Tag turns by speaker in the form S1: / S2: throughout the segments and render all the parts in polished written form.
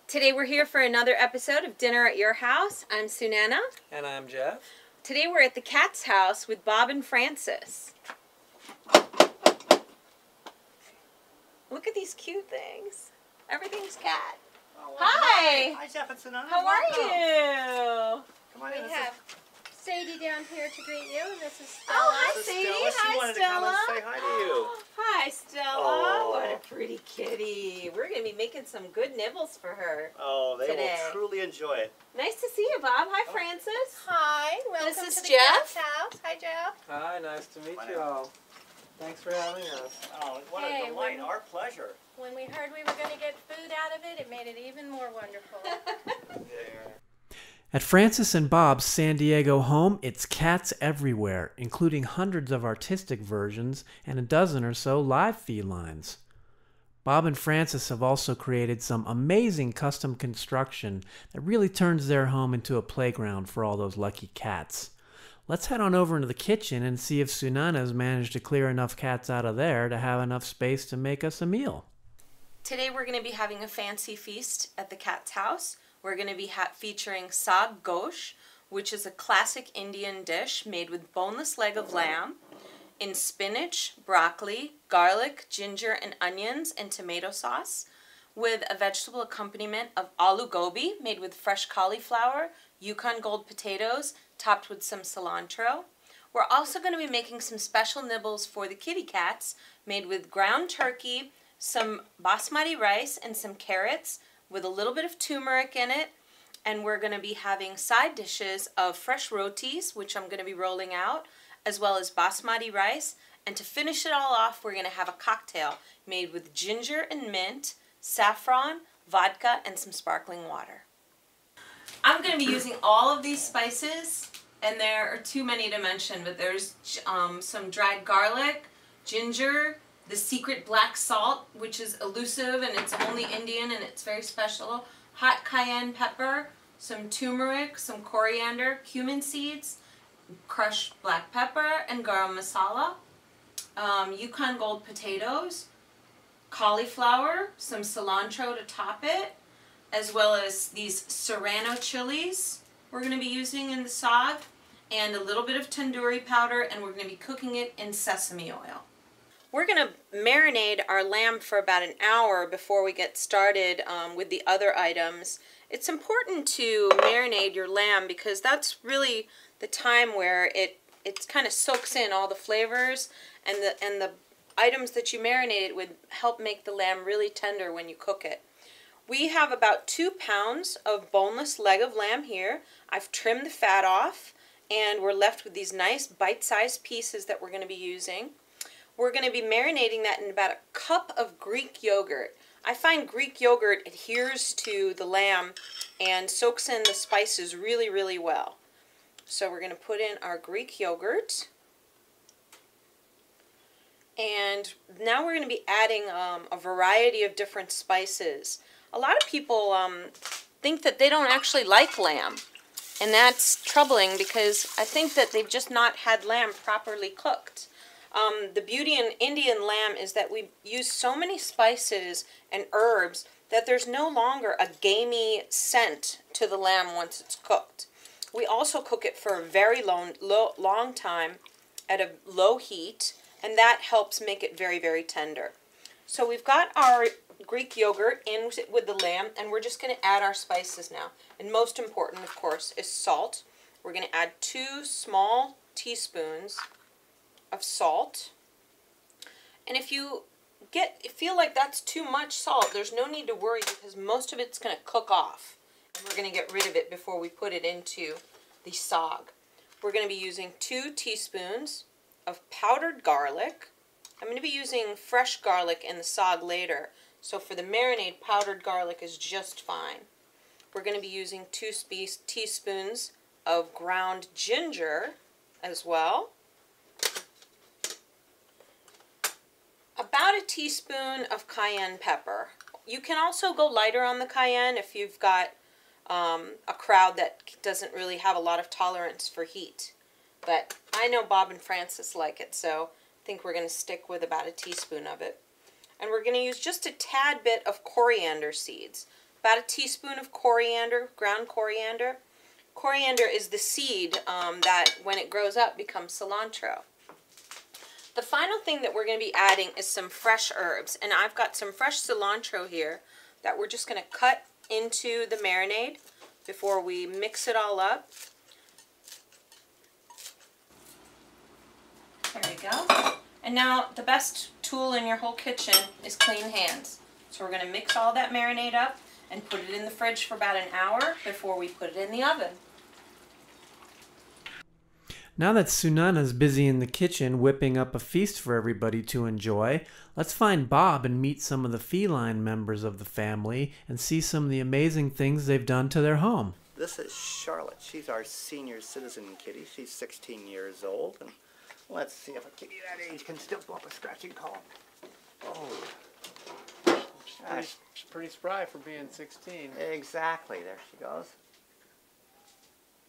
S1: Today we're here for another episode of Dinner at Your House. I'm Sunana.
S2: And I'm Jeff.
S1: Today we're at the cat's house with Bob and Francis. Look at these cute things. Everything's cat.
S2: Oh, well,
S1: hi!
S2: Hi, Jeff and Sunana.
S1: How are you?
S2: Come on
S3: We
S2: in.
S3: have Sadie down here to greet you, and this is Stella.
S1: Oh, hi,
S2: This is
S1: Sadie.
S2: Stella. She
S1: Hi,
S2: wanted
S1: Stella.
S2: to come and say hi to you.
S1: Hi, Stella.
S2: Oh.
S1: What a pretty kitty. We're going to be making some good nibbles for her.
S2: Oh, they
S1: Today.
S2: will truly enjoy it.
S1: Nice to see you, Bob. Hi, Francis.
S3: Hi, welcome
S1: This is
S3: to the
S1: Jeff.
S3: cat's house. Hi, Jeff.
S4: Hi, nice to meet you all. Thanks for having us.
S2: Oh, what
S3: Hey,
S2: a delight.
S3: when-
S2: Our pleasure.
S3: When we heard we were going to get food out of it, it made it even more wonderful.
S2: There.
S4: At Francis and Bob's San Diego home, it's cats everywhere, including hundreds of artistic versions and a dozen or so live felines. Bob and Francis have also created some amazing custom construction that really turns their home into a playground for all those lucky cats. Let's head on over into the kitchen and see if Sunana's managed to clear enough cats out of there to have enough space to make us a meal.
S1: Today we're going to be having a fancy feast at the cat's house. We're going to be featuring saag gosh, which is a classic Indian dish made with boneless leg of lamb in spinach, broccoli, garlic, ginger, and onions and tomato sauce, with a vegetable accompaniment of aloo gobi made with fresh cauliflower, Yukon Gold potatoes, topped with some cilantro. We're also going to be making some special nibbles for the kitty cats made with ground turkey, some basmati rice, and some carrots with a little bit of turmeric in it. And we're going to be having side dishes of fresh rotis, which I'm going to be rolling out, as well as basmati rice. And to finish it all off, we're going to have a cocktail made with ginger and mint, saffron, vodka, and some sparkling water. I'm going to be using all of these spices, and there are too many to mention, but there's some dried garlic, ginger, the secret black salt, which is elusive and it's only Indian and it's very special, hot cayenne pepper, some turmeric, some coriander, cumin seeds, crushed black pepper, and garam masala, Yukon Gold potatoes, cauliflower, some cilantro to top it, as well as these serrano chilies we're going to be using in the saag, and a little bit of tandoori powder, and we're going to be cooking it in sesame oil. We're going to marinate our lamb for about an hour before we get started with the other items. It's important to marinate your lamb because that's really the time where it kind of soaks in all the flavors, and the items that you marinate it with help make the lamb really tender when you cook it. We have about 2 pounds of boneless leg of lamb here. I've trimmed the fat off, and we're left with these nice bite-sized pieces that we're going to be using. We're going to be marinating that in about a cup of Greek yogurt. I find Greek yogurt adheres to the lamb and soaks in the spices really, really well. So we're going to put in our Greek yogurt. And now we're going to be adding a variety of different spices. A lot of people think that they don't actually like lamb. And that's troubling because I think that they've just not had lamb properly cooked. The beauty in Indian lamb is that we use so many spices and herbs that there's no longer a gamey scent to the lamb once it's cooked. We also cook it for a very long time at a low heat, and that helps make it very, very tender. So we've got our Greek yogurt in with the lamb, and we're just going to add our spices now. And most important, of course, is salt. We're going to add 2 small teaspoons of salt. And if you feel like that's too much salt, there's no need to worry because most of it's going to cook off. And we're going to get rid of it before we put it into the saag. We're going to be using 2 teaspoons of powdered garlic. I'm going to be using fresh garlic in the saag later, so for the marinade, powdered garlic is just fine. We're going to be using 2 teaspoons of ground ginger as well. About a teaspoon of cayenne pepper. You can also go lighter on the cayenne if you've got a crowd that doesn't really have a lot of tolerance for heat. But I know Bob and Francis like it, so I think we're going to stick with about a teaspoon of it. And we're going to use just a tad bit of coriander seeds. about a teaspoon of coriander, ground coriander. Coriander is the seed that, when it grows up, becomes cilantro. The final thing that we're going to be adding is some fresh herbs. And I've got some fresh cilantro here that we're just going to cut into the marinade before we mix it all up. There we go. And now the best tool in your whole kitchen is clean hands. So we're going to mix all that marinade up and put it in the fridge for about an hour before we put it in the oven.
S4: Now that Sunana's busy in the kitchen whipping up a feast for everybody to enjoy, let's find Bob and meet some of the feline members of the family and see some of the amazing things they've done to their home.
S2: This is Charlotte. She's our senior citizen kitty. She's 16 years old. And let's see if a kitty that age can still go up a scratching column. Oh.
S4: She's pretty spry for being 16.
S2: Exactly. There she goes.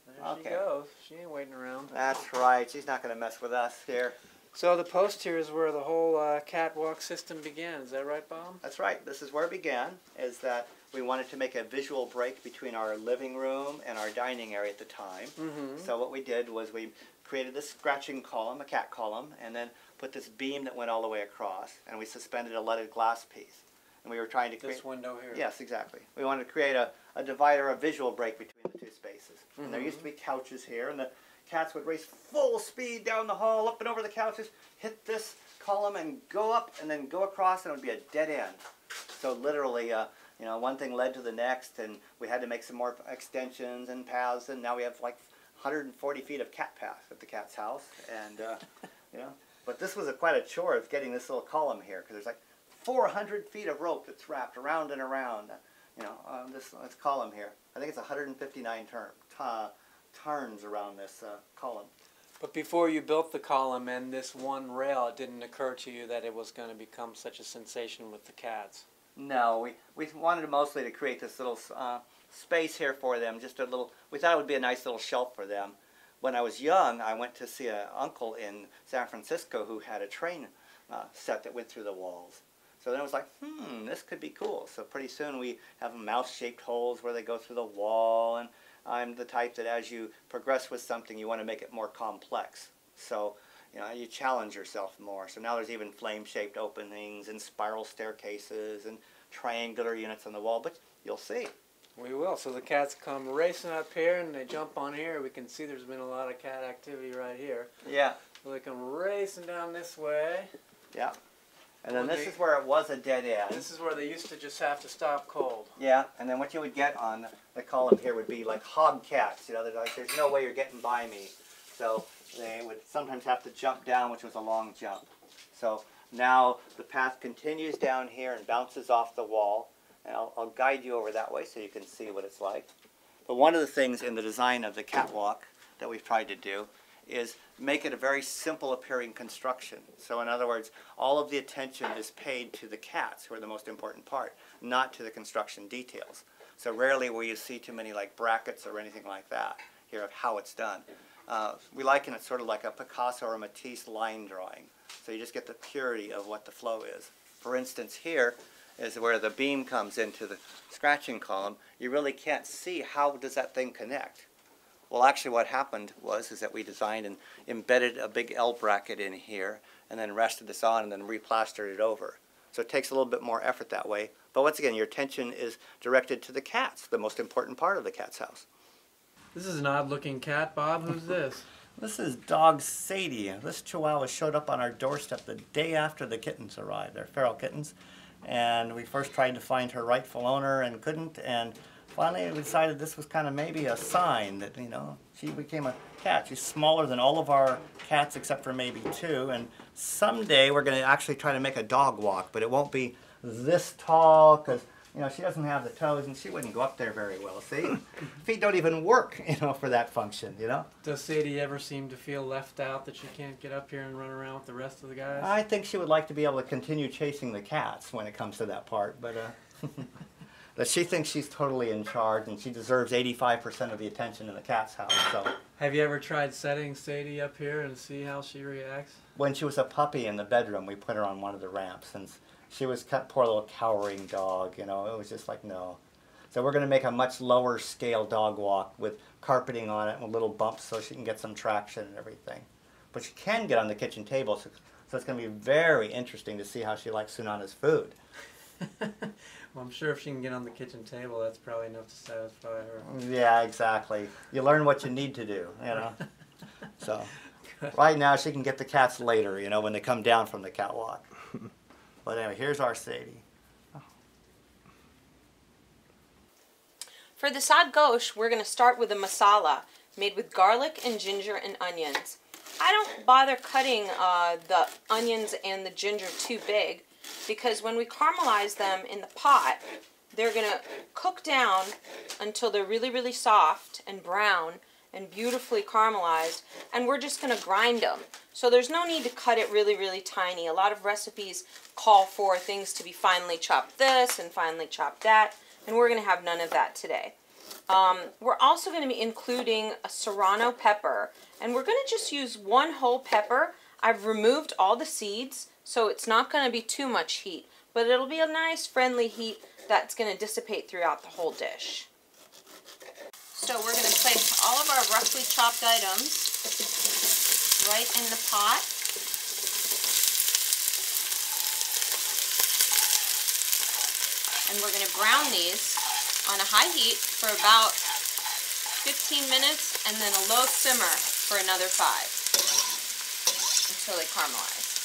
S4: There she goes. She ain't waiting around.
S2: That's right. She's not going to mess with us here.
S4: So the post here is where the whole catwalk system began. Is that right, Bob?
S2: That's right. This is where it began, is that we wanted to make a visual break between our living room and our dining area at the time. So what we did was we created this scratching column, a cat column, and then put this beam that went all the way across, and we suspended a leaded glass piece. And we were trying to create...
S4: This window here?
S2: Yes, exactly. We wanted to create a divider, a visual break between the two spaces. And there used to be couches here, and the cats would race full speed down the hall, up and over the couches, hit this column and go up, and then go across, and it would be a dead end. So literally, you know, one thing led to the next, and we had to make some more extensions and paths, and now we have like 140 feet of cat path at the cat's house. And, you know, but this was quite a chore of getting this little column here, because there's like 400 feet of rope that's wrapped around and around, you know, this column here. I think it's 159 turns around this column.
S4: But before you built the column and this one rail, it didn't occur to you that it was going to become such a sensation with the cats?
S2: No, we wanted mostly to create this little space here for them, just a little, we thought it would be a nice little shelf for them. When I was young, I went to see an uncle in San Francisco who had a train set that went through the walls. So then it was like, this could be cool. So pretty soon we have mouse-shaped holes where they go through the wall, and I'm the type that as you progress with something, you want to make it more complex. So, you know, you challenge yourself more. So now there's even flame-shaped openings and spiral staircases and triangular units on the wall, but you'll see.
S4: We will. So the cats come racing up here and they jump on here. We can see there's been a lot of cat activity right here.
S2: Yeah.
S4: So they come racing down this way.
S2: Yeah. And then this is where it was a dead end.
S4: This is where they used to just have to stop cold.
S2: Yeah, and then what you would get on the column here would be like hog cats. You know, they're like, there's no way you're getting by me. So they would sometimes have to jump down, which was a long jump. So now the path continues down here and bounces off the wall. And I'll guide you over that way so you can see what it's like. But one of the things in the design of the catwalk that we've tried to do is make it a very simple appearing construction. So in other words, all of the attention is paid to the cats, who are the most important part, not to the construction details. So rarely will you see too many like brackets or anything like that here of how it's done. We liken it sort of like a Picasso or a Matisse line drawing. So you just get the purity of what the flow is. For instance, here is where the beam comes into the scratching column. You really can't see how does that thing connect. Well, actually what happened was that we designed and embedded a big L bracket in here and then rested this on and then replastered it over. So it takes a little bit more effort that way. But once again, your attention is directed to the cats, the most important part of the cat's house.
S4: This is an odd-looking cat, Bob. Who's this?
S2: This is dog Sadie. This Chihuahua showed up on our doorstep the day after the kittens arrived. They're feral kittens. And we first tried to find her rightful owner and couldn't. And finally, we decided this was kind of maybe a sign that, you know, she became a cat. She's smaller than all of our cats except for maybe two. And someday we're going to actually try to make a dog walk, but it won't be this tall because, you know, she doesn't have the toes and she wouldn't go up there very well, see? Feet don't even work, you know, for that function, you know?
S4: Does Sadie ever seem to feel left out that she can't get up here and run around with the rest of the guys?
S2: I think she would like to be able to continue chasing the cats when it comes to that part, but but she thinks she's totally in charge and she deserves 85% of the attention in the cat's house. So
S4: have you ever tried setting Sadie up here and see how she reacts?
S2: When she was a puppy in the bedroom, we put her on one of the ramps, and she was poor little cowering dog, you know. It was just like, no. So we're going to make a much lower scale dog walk with carpeting on it and little bumps so she can get some traction and everything. But she can get on the kitchen table, so it's going to be very interesting to see how she likes Sunana's food.
S4: Well, I'm sure if she can get on the kitchen table, that's probably enough to satisfy her.
S2: Yeah, exactly. You learn what you need to do, you know. So right now she can get the cats later, you know, when they come down from the catwalk. But anyway, here's our Sadie.
S1: For the sad gauche, we're going to start with a masala made with garlic and ginger and onions. I don't bother cutting the onions and the ginger too big, because when we caramelize them in the pot, they're going to cook down until they're really, really soft and brown and beautifully caramelized, and we're just going to grind them. So there's no need to cut it really, really tiny. A lot of recipes call for things to be finely chopped this and finely chopped that, and we're going to have none of that today. We're also going to be including a serrano pepper, and we're going to just use one whole pepper. I've removed all the seeds, so it's not going to be too much heat, but it'll be a nice friendly heat that's going to dissipate throughout the whole dish. So we're going to place all of our roughly chopped items right in the pot. And we're going to brown these on a high heat for about 15 minutes, and then a low simmer for another 5 until they caramelize.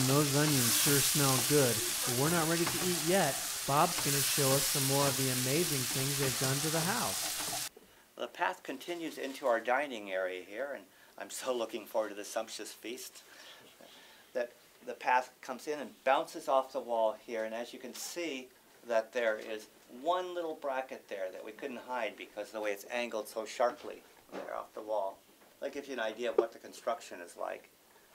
S4: Those onions sure smell good, but we're not ready to eat yet. Bob's going to show us some more of the amazing things they've done to the house.
S2: The path continues into our dining area here, and I'm so looking forward to the sumptuous feast. That the path comes in and bounces off the wall here, and as you can see that there is one little bracket there that we couldn't hide because of the way it's angled so sharply there off the wall. That gives you an idea of what the construction is like.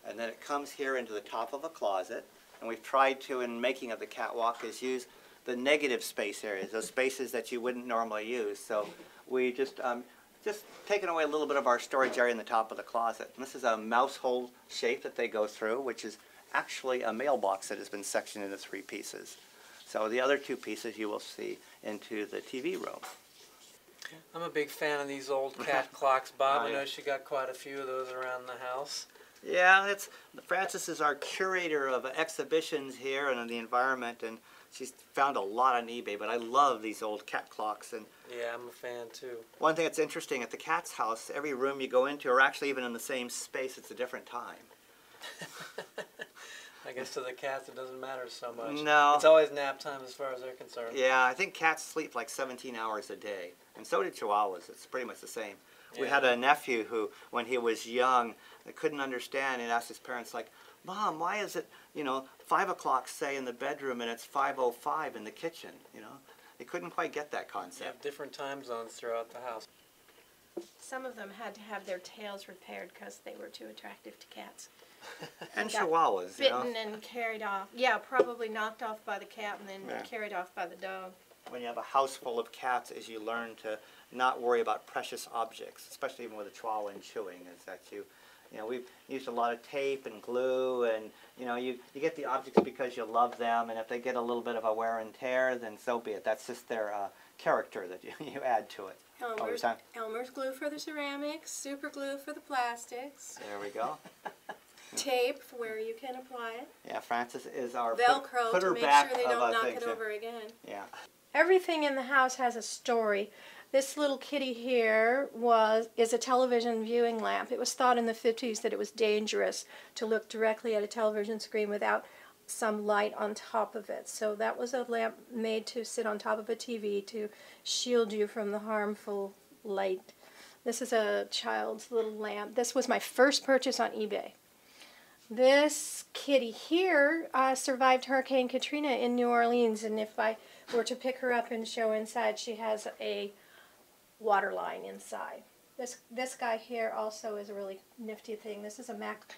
S2: And then it comes here into the top of a closet, and we've tried to, in making of the catwalk, is use the negative space areas, those spaces that you wouldn't normally use. So we just taken away a little bit of our storage area in the top of the closet. And this is a mouse hole shape that they go through, which is actually a mailbox that has been sectioned into 3 pieces. So the other 2 pieces you will see into the TV room.
S4: I'm a big fan of these old cat clocks, Bob.
S2: Oh,
S4: I
S2: yeah.
S4: know she got quite a few of those around the house.
S2: Yeah, Frances is our curator of exhibitions here and in the environment, and she's found a lot on eBay, but I love these old cat clocks. And
S4: Yeah, I'm a fan too.
S2: one thing that's interesting, at the cat's house, every room you go into, or actually even in the same space, it's a different time.
S4: I guess to the cats it doesn't matter so much.
S2: No.
S4: It's always nap time as far as they're concerned.
S2: Yeah, I think cats sleep like 17 hours a day, and so do chihuahuas. It's pretty much the same. We had a nephew who, when he was young, couldn't understand, and asked his parents, like, Mom, why is it, 5 o'clock, say, in the bedroom, and it's 5:05 in the kitchen, They couldn't quite get that
S4: You
S2: concept.
S4: have different time zones throughout the house.
S3: Some of them had to have their tails repaired because they were too attractive to cats.
S2: And
S3: got
S2: chihuahuas,
S3: Bitten and carried off. Yeah, probably knocked off by the cat and then
S2: Yeah.
S3: carried off by the dog.
S2: When you have a house full of cats, as you learn to not worry about precious objects, especially even with a chihuahua and chewing, is that we've used a lot of tape and glue, and you get the objects because you love them, and if they get a little bit of a wear and tear, then so be it. That's just their character that you add to it all the time.
S3: Elmer's glue for the ceramics, super glue for the plastics,
S2: There we go.
S3: tape for where you can apply it,
S2: Yeah, Frances is our
S3: Velcro
S2: putter
S3: to make
S2: back
S3: sure they
S2: of
S3: don't knock
S2: things.
S3: it over again.
S2: Yeah.
S3: Everything in the house has a story. This little kitty here is a television viewing lamp. It was thought in the 50s that it was dangerous to look directly at a television screen without some light on top of it. So that was a lamp made to sit on top of a TV to shield you from the harmful light. This is a child's little lamp. This was my first purchase on eBay. This kitty here survived Hurricane Katrina in New Orleans, and if I were to pick her up and show inside, she has a water line inside. This guy here also is a really nifty thing. This is a Mack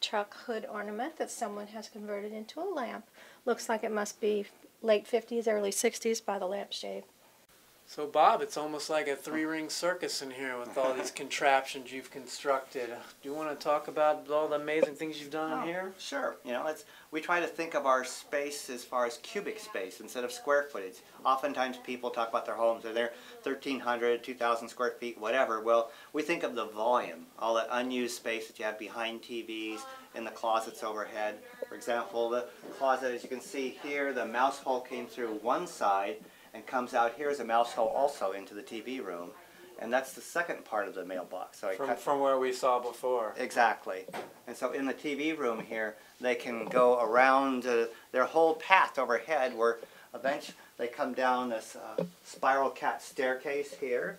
S3: truck hood ornament that someone has converted into a lamp. Looks like it must be late 50s, early 60s by the lampshade.
S4: So Bob, it's almost like a three-ring circus in here with all these contraptions you've constructed. Do you want to talk about all the amazing things you've done in here?
S2: Sure. You know, we try to think of our space as far as cubic space instead of square footage. Oftentimes people talk about their homes, they're 1,300, 2,000 square feet, whatever. Well, we think of the volume, all that unused space that you have behind TVs, in the closets overhead. For example, the closet, as you can see here, the mouse hole came through one side and comes out here as a mouse hole also into the TV room. And that's the second part of the mailbox. So
S4: from where we saw before.
S2: Exactly. And so in the TV room here, they can go around their whole path overhead where eventually they come down this spiral cat staircase here.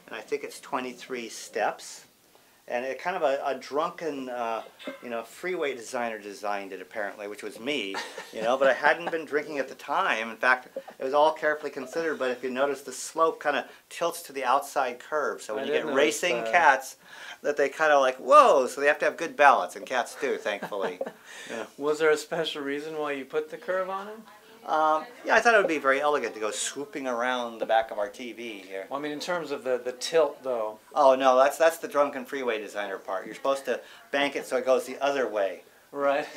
S2: And I think it's 23 steps. And it kind of a drunken, freeway designer designed it apparently, which was me, but I hadn't been drinking at the time. In fact, it was all carefully considered, but if you notice, the slope kind of tilts to the outside curve. So when you get racing cats, that they kind of like, whoa, so they have to have good balance, and cats do, thankfully. Yeah.
S4: Was there a special reason why you put the curve on it?
S2: Yeah, I thought it would be very elegant to go swooping around the back of our TV here.
S4: Well, I mean, in terms of the tilt, though.
S2: Oh, no, that's the drunken freeway designer part. You're supposed to bank it so it goes the other way.
S4: Right.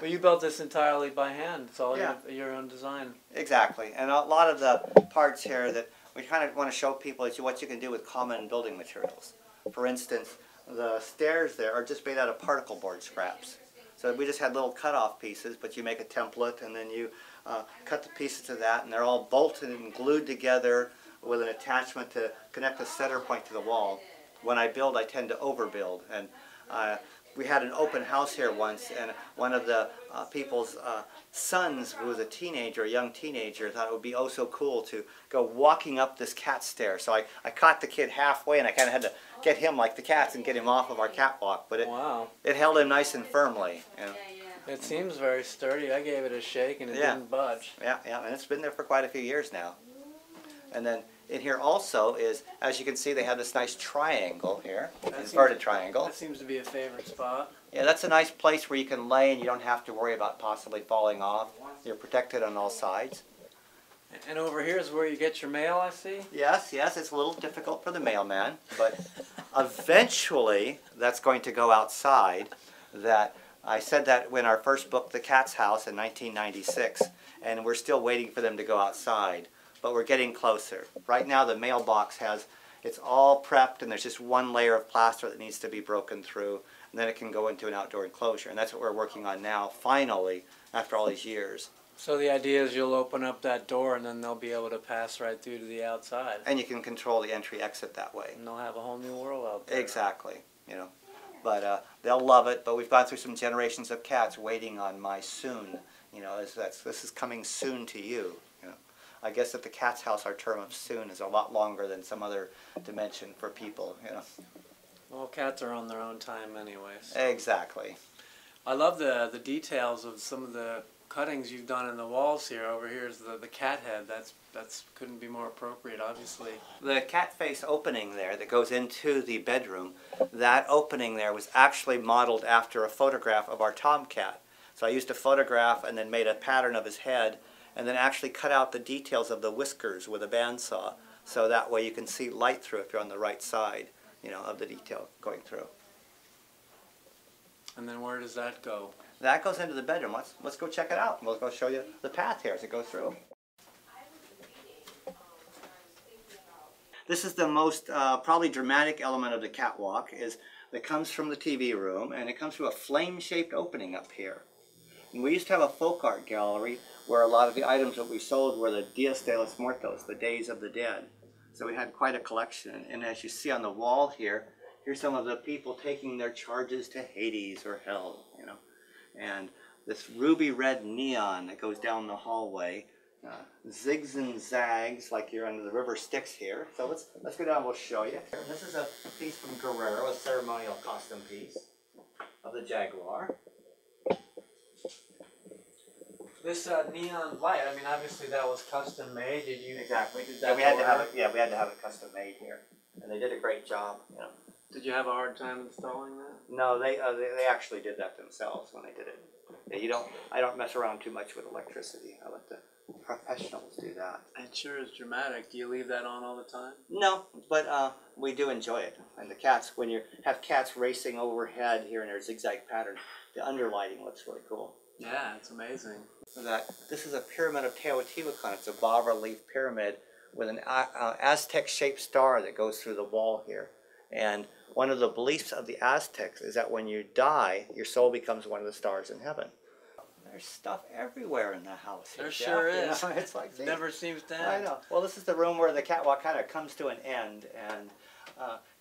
S2: Well,
S4: you built this entirely by hand. It's all your own design.
S2: Exactly. And a lot of the parts here that we kind of want to show people is what you can do with common building materials. For instance, the stairs there are just made out of particle board scraps. So we just had little cut-off pieces, but you make a template, and then you cut the pieces to that, and they're all bolted and glued together with an attachment to connect the center point to the wall. When I build, I tend to overbuild. And we had an open house here once, and one of the people's sons, who was a young teenager, thought it would be oh so cool to go walking up this cat stair. So I caught the kid halfway, and I kind of had to get him like the cats and get him off of our catwalk. But it held him nice and firmly.
S4: It seems very sturdy. I gave it a shake, and it didn't budge.
S2: Yeah, and it's been there for quite a few years now. And then in here also is, as you can see, they have this nice triangle here, inverted triangle.
S4: That seems to be a favorite spot.
S2: Yeah, that's a nice place where you can lay and you don't have to worry about possibly falling off. You're protected on all sides.
S4: And over here is where you get your mail, I see?
S2: Yes, it's a little difficult for the mailman, but eventually that's going to go outside. I said that in our first book, The Cat's House, in 1996, and we're still waiting for them to go outside. But we're getting closer. Right now the mailbox it's all prepped, and there's just one layer of plaster that needs to be broken through, and then it can go into an outdoor enclosure. And that's what we're working on now, finally, after all these years.
S4: So the idea is you'll open up that door, and then they'll be able to pass right through to the outside.
S2: And you can control the entry-exit that way.
S4: And they'll have a whole new world out there.
S2: Exactly, But they'll love it, but we've gone through some generations of cats waiting on my soon. This is coming soon to you. I guess at the Cat's House, our term of soon is a lot longer than some other dimension for people,
S4: Well, cats are on their own time anyways.
S2: Exactly.
S4: I love the details of some of the cuttings you've done in the walls here. Over here is the cat head. That's couldn't be more appropriate, obviously.
S2: The cat face opening there that goes into the bedroom, that opening there was actually modeled after a photograph of our tomcat. So I used a photograph and then made a pattern of his head, and then actually cut out the details of the whiskers with a bandsaw, so that way you can see light through if you're on the right side, of the detail going through.
S4: And then where does that go?
S2: That goes into the bedroom. Let's go check it out. We'll go show you the path here as it goes through. This is the most probably dramatic element of the catwalk, that comes from the TV room, and it comes through a flame-shaped opening up here. And we used to have a folk art gallery where a lot of the items that we sold were the Dias de los Muertos, the Days of the Dead. So we had quite a collection. And as you see on the wall here, here's some of the people taking their charges to Hades or hell, And this ruby red neon that goes down the hallway, zigs and zags like you're under the river Styx here. So let's go down and we'll show you. This is a piece from Guerrero, a ceremonial costume piece of the jaguar.
S4: This neon light, I mean, obviously that was custom made. Did you?
S2: Exactly.
S4: Did that
S2: we had to have it. Yeah, we had to have it custom made here, and they did a great job.
S4: Did you have a hard time installing that?
S2: No, they actually did that themselves when they did it. Yeah, I don't mess around too much with electricity. I let the professionals do that.
S4: It sure is dramatic. Do you leave that on all the time?
S2: No, but we do enjoy it. And the cats, when you have cats racing overhead here in their zigzag pattern, the underlighting looks really cool.
S4: Yeah, it's amazing.
S2: This is a pyramid of Teotihuacan. It's a bas-relief pyramid with an Aztec-shaped star that goes through the wall here. And one of the beliefs of the Aztecs is that when you die, your soul becomes one of the stars in heaven. There's stuff everywhere in the house.
S4: There sure is.
S2: You know, it's like,
S4: it never seems to end.
S2: I know. Well, this is the room where the catwalk kind of comes to an end. And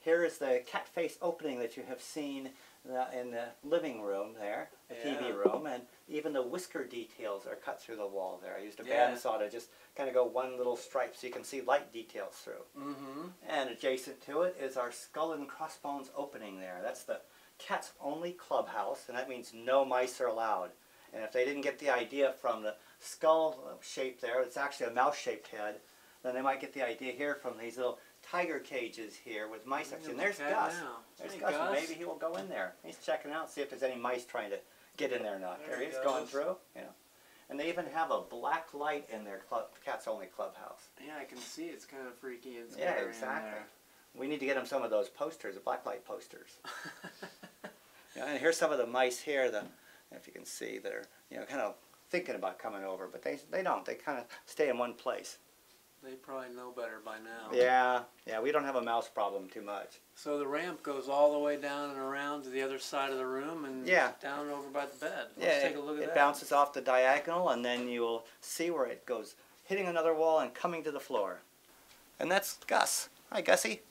S2: here is the cat face opening that you have seen in the living room there, the TV room, and even the whisker details are cut through the wall there. I used a bandsaw to just kind of go one little stripe so you can see light details through.
S4: Mm-hmm.
S2: And adjacent to it is our skull and crossbones opening there. That's the cat's only clubhouse, and that means no mice are allowed. And if they didn't get the idea from the skull shape there, it's actually a mouse-shaped head, then they might get the idea here from these little tiger cages here with mice. And there's Gus. There's Gus. Maybe he will go in there. He's checking out, see if there's any mice trying to get in there or not. There he is going through. You know. And they even have a black light in their cat's only clubhouse.
S4: Yeah, I can see it's kind of freaky and
S2: yeah,
S4: scary.
S2: exactly. We need to get them some of those posters, the black light posters. And here's some of the mice here, if you can see, that are kind of thinking about coming over, but they don't. They kind of stay in one place.
S4: They probably know better by now.
S2: Yeah, we don't have a mouse problem too much.
S4: So the ramp goes all the way down and around to the other side of the room and down over by the bed. Let's take a look at that.
S2: It bounces off the diagonal, and then you'll see where it goes, hitting another wall and coming to the floor. And that's Gus. Hi, Gussie.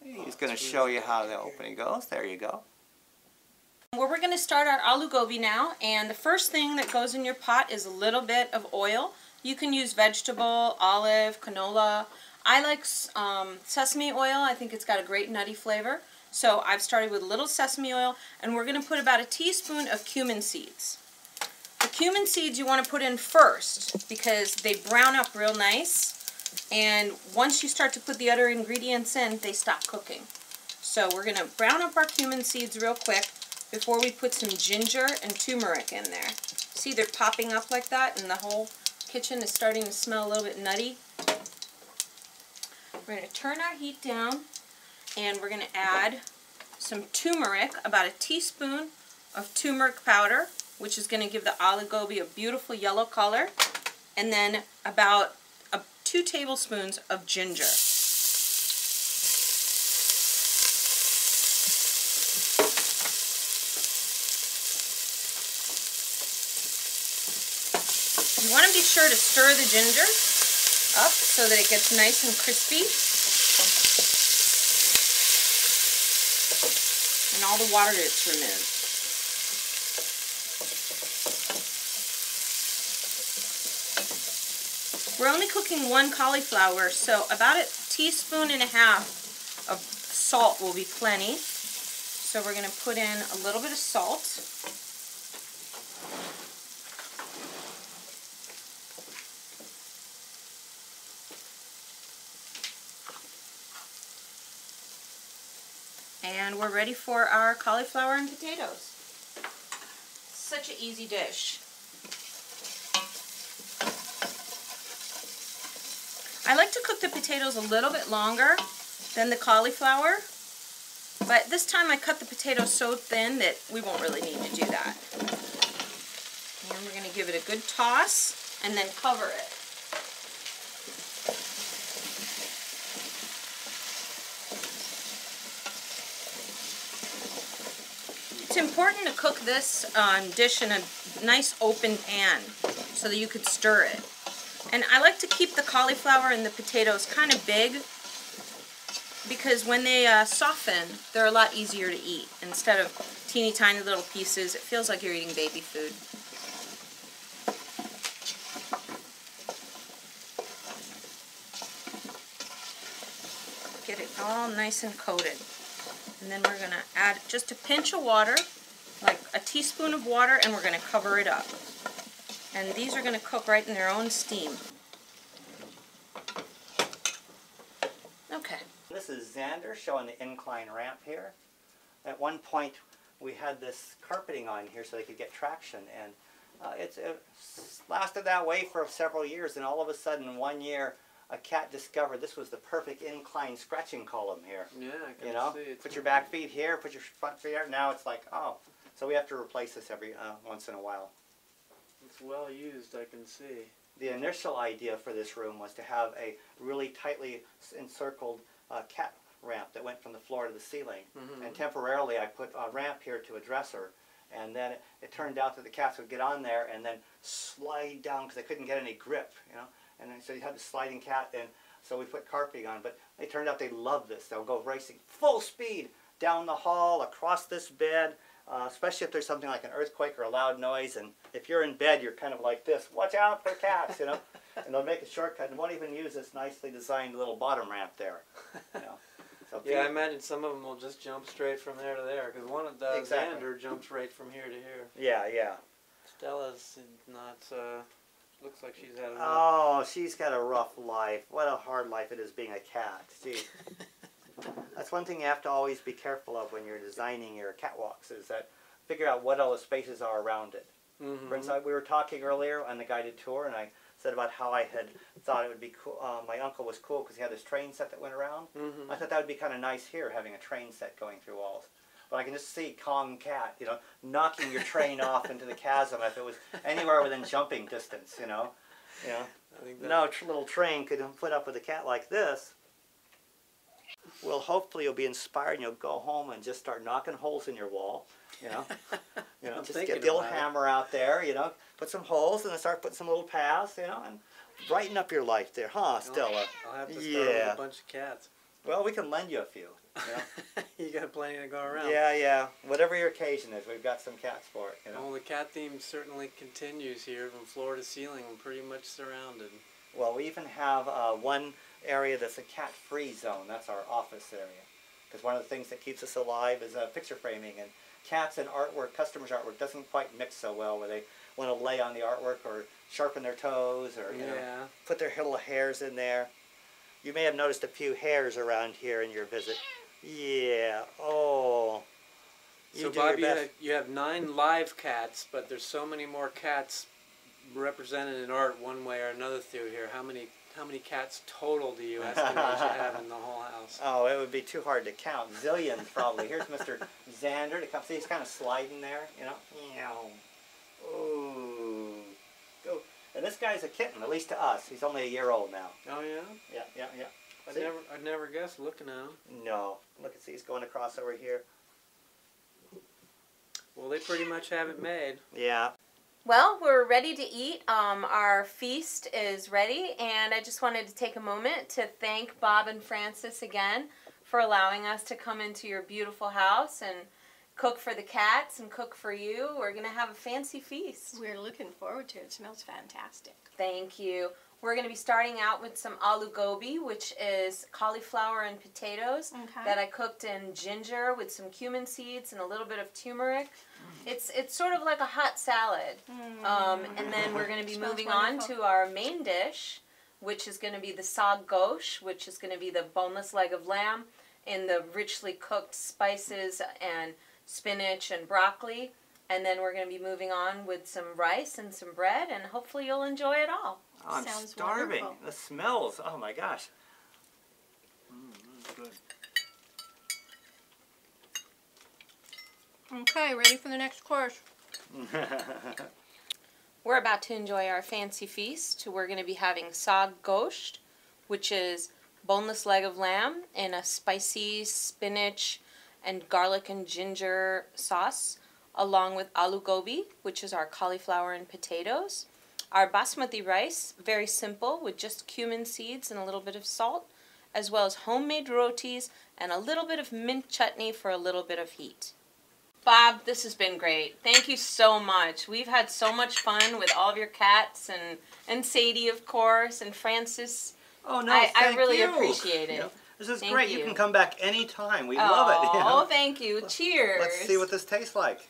S2: He's going to show you how the opening goes. There you go.
S1: Well, we're going to start our aloo gobi now, and the first thing that goes in your pot is a little bit of oil. You can use vegetable, olive, canola. I like sesame oil. I think it's got a great nutty flavor. So I've started with a little sesame oil, and we're going to put about a teaspoon of cumin seeds. The cumin seeds you want to put in first because they brown up real nice, and once you start to put the other ingredients in, they stop cooking. So we're going to brown up our cumin seeds real quick before we put some ginger and turmeric in there. See, they're popping up like that, and the whole kitchen is starting to smell a little bit nutty. We're going to turn our heat down, and we're going to add some turmeric, about a teaspoon of turmeric powder, which is going to give the aloo gobi a beautiful yellow color, and then about 2 tablespoons of ginger. You want to be sure to stir the ginger up so that it gets nice and crispy. And all the water gets removed. We're only cooking 1 cauliflower, so about 1.5 teaspoons of salt will be plenty. So we're going to put in a little bit of salt. And we're ready for our cauliflower and potatoes. Such an easy dish. I like to cook the potatoes a little bit longer than the cauliflower, but this time I cut the potatoes so thin that we won't really need to do that. And we're going to give it a good toss and then cover it. It's important to cook this dish in a nice open pan so that you could stir it. And I like to keep the cauliflower and the potatoes kind of big because when they soften, they're a lot easier to eat. Instead of teeny tiny little pieces, it feels like you're eating baby food. Get it all nice and coated. And then we're going to add just a pinch of water, like a teaspoon of water, and we're going to cover it up. And these are going to cook right in their own steam. Okay.
S2: This is Xander showing the incline ramp here. At one point, we had this carpeting on here so they could get traction, and it lasted that way for several years, and all of a sudden one year a cat discovered this was the perfect incline scratching column here.
S4: Yeah, I can
S2: You know,
S4: see it.
S2: put your back feet here, put your front feet here. Now it's like, oh, so we have to replace this every once in a while.
S4: It's well used, I can see.
S2: The initial idea for this room was to have a really tightly encircled cat ramp that went from the floor to the ceiling. And temporarily I put a ramp here to a dresser, and then it turned out that the cats would get on there and then slide down because they couldn't get any grip, you know. And then, so you had the sliding cat, and so we put carpeting on. But it turned out they love this. They'll go racing full speed down the hall, across this bed, especially if there's something like an earthquake or a loud noise. And if you're in bed, you're kind of like this. Watch out for cats, you know. And they'll make a shortcut and won't even use this nicely designed little bottom ramp there. You know. So
S4: Yeah, I imagine some of them will just jump straight from there to there, because one of the Xander jumps right from here to here.
S2: Yeah, yeah.
S4: Stella's not, looks like she's had enough.
S2: Oh, she's got a rough life. What a hard life it is being a cat. Gee. That's one thing you have to always be careful of when you're designing your catwalks, is that figure out what all the spaces are around it. For instance, we were talking earlier on the guided tour, and I said about how I had thought it would be cool. My uncle was cool because he had this train set that went around. I thought that would be kind of nice here, having a train set going through walls. But I can just see Kong Cat, you know, knocking your train off into the chasm if it was anywhere within jumping distance, you know. You know,
S4: I think
S2: no little train could put up with a cat like this. Well, hopefully you'll be inspired and you'll go home and just start knocking holes in your wall, you know. You know, just get the old hammer out there, you know, put some holes and then start putting some little paths, you know, and brighten up your life there, huh, Stella?
S4: I'll have to start with a bunch of cats.
S2: Well, we can lend you a few. You know?
S4: You got plenty to go around.
S2: Yeah, yeah. Whatever your occasion is, we've got some cats for it. You know?
S4: Well, the cat theme certainly continues here from floor to ceiling. We're pretty much surrounded.
S2: Well, we even have one area that's a cat-free zone. That's our office area. Because one of the things that keeps us alive is picture framing. And cats and artwork, customers' artwork, doesn't quite mix so well, where they want to lay on the artwork or sharpen their toes or you know, put their little hairs in there. You may have noticed a few hairs around here in your visit. Yeah. Oh.
S4: So, Bob, you have 9 live cats, but there's so many more cats represented in art one way or another through here. How many cats total do you estimate you have in the whole house?
S2: Oh, it would be too hard to count. Zillions, probably. Here's Mr. Xander to come. See, he's kind of sliding there, you know. Ooh. Go. And this guy's a kitten, at least to us. He's only a year old now.
S4: Oh, yeah?
S2: Yeah, yeah, yeah.
S4: I'd never guessed looking at him.
S2: No. Look, see, he's going across over here.
S4: Well, they pretty much have it made.
S2: Yeah.
S1: Well, we're ready to eat. Our feast is ready, and I just wanted to take a moment to thank Bob and Frances again for allowing us to come into your beautiful house and cook for the cats and cook for you. We're going to have a fancy feast.
S3: We're looking forward to it. It smells fantastic.
S1: Thank you. We're going to be starting out with some aloo gobi, which is cauliflower and potatoes that I cooked in ginger with some cumin seeds and a little bit of turmeric. It's sort of like a hot salad. And then we're going to be moving on to our main dish, which is going to be the sag gauche, which is going to be the boneless leg of lamb in the richly cooked spices and spinach and broccoli. And then we're going to be moving on with some rice and some bread, and hopefully you'll enjoy it all.
S2: Oh, I'm
S3: Sounds
S2: starving.
S3: wonderful.
S2: The smells. Oh, my gosh. Good.
S3: Okay, ready for the next course.
S1: We're about to enjoy our fancy feast. We're going to be having sag gauche, which is boneless leg of lamb in a spicy spinach and garlic and ginger sauce, along with aloo gobi, which is our cauliflower and potatoes. Our basmati rice, very simple, with just cumin seeds and a little bit of salt, as well as homemade rotis and a little bit of mint chutney for a little bit of heat. Bob, this has been great. Thank you so much. We've had so much fun with all of your cats and Sadie, of course, and Frances.
S2: Oh, no,
S1: I really appreciate it.
S2: You know, this is
S1: Thank
S2: great.
S1: you.
S2: You can come back anytime. We love it. You know?
S1: Oh, thank you. Cheers.
S2: Let's see what this tastes like.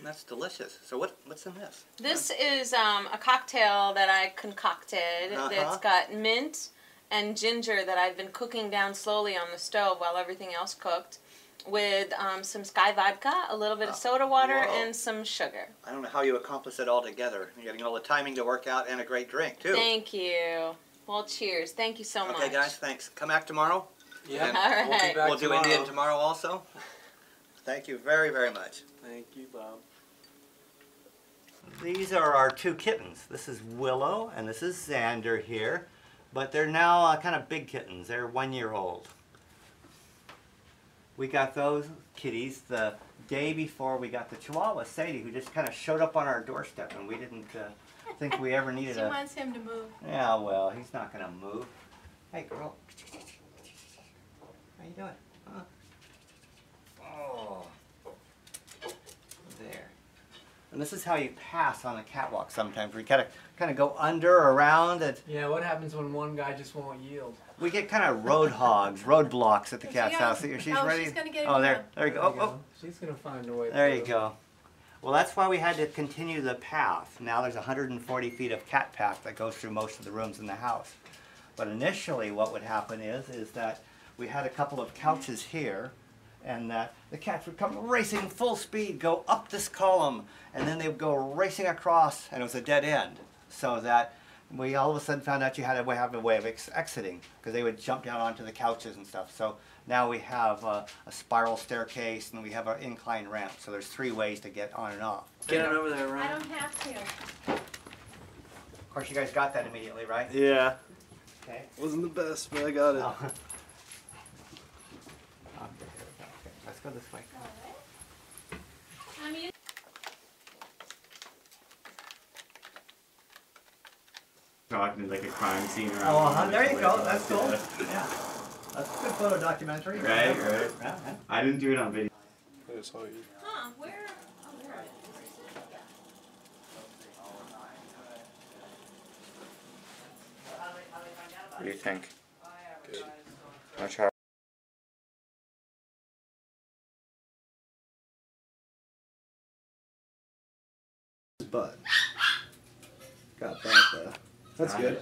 S2: That's delicious. So what's in this?
S1: This is a cocktail that I concocted that's got mint and ginger that I've been cooking down slowly on the stove while everything else cooked, with some Sky Vodka, a little bit of soda water,
S2: Whoa.
S1: and some sugar.
S2: I don't know how you accomplish it all together. You're getting all the timing to work out and a great drink, too.
S1: Thank you. Well, cheers. Thank you so much.
S2: Okay, guys, thanks. Come back tomorrow.
S4: Yeah.
S2: And
S1: All right.
S4: We'll be back
S2: we'll do
S4: tomorrow.
S2: Indian tomorrow also. Thank you very, very much.
S4: Thank you, Bob.
S2: These are our two kittens. This is Willow and this is Xander here. But they're now kind of big kittens. They're 1 year old. We got those kitties the day before we got the Chihuahua, Sadie, who just kind of showed up on our doorstep, and we didn't think we ever needed
S3: She wants him to move.
S2: Yeah, well, he's not going to move. Hey, girl. How you doing? Huh? Oh. There. And this is how you pass on the catwalk sometimes. We kind of go under or around. And
S4: Yeah, what happens when one guy just won't yield?
S2: we get kind of road hogs, roadblocks at the
S3: Is
S2: cat's
S3: she on?
S2: house. She's
S3: Oh,
S2: ready.
S3: she's gonna get it
S2: Oh, there
S3: now.
S2: you go. Oh.
S4: She's gonna find a way.
S2: There you
S4: through.
S2: go. Well, that's why we had to continue the path. Now there's 140 feet of cat path that goes through most of the rooms in the house. But initially what would happen is that we had a couple of couches here, and that the cats would come racing full speed, go up this column, and then they would go racing across, and it was a dead end. So that we all of a sudden found out you had to have a way of exiting, because they would jump down onto the couches and stuff. So now we have a spiral staircase, and we have an incline ramp. So there's 3 ways to get on and off.
S4: Get it over there,
S3: I
S4: Ryan.
S3: don't have to.
S2: Of course, you guys got that immediately, right?
S5: Yeah.
S2: Okay.
S5: Wasn't the best, but I got it.
S2: Oh. Okay, let's go this way.
S5: Talking like a crime scene around.
S2: Oh, there you go. That's cool. Yeah. That's a good photo documentary.
S5: Right.
S2: Yeah.
S5: I didn't do it on video.
S1: Huh, where?
S5: What do you think? Good. I'll try.
S6: But got that. That's good.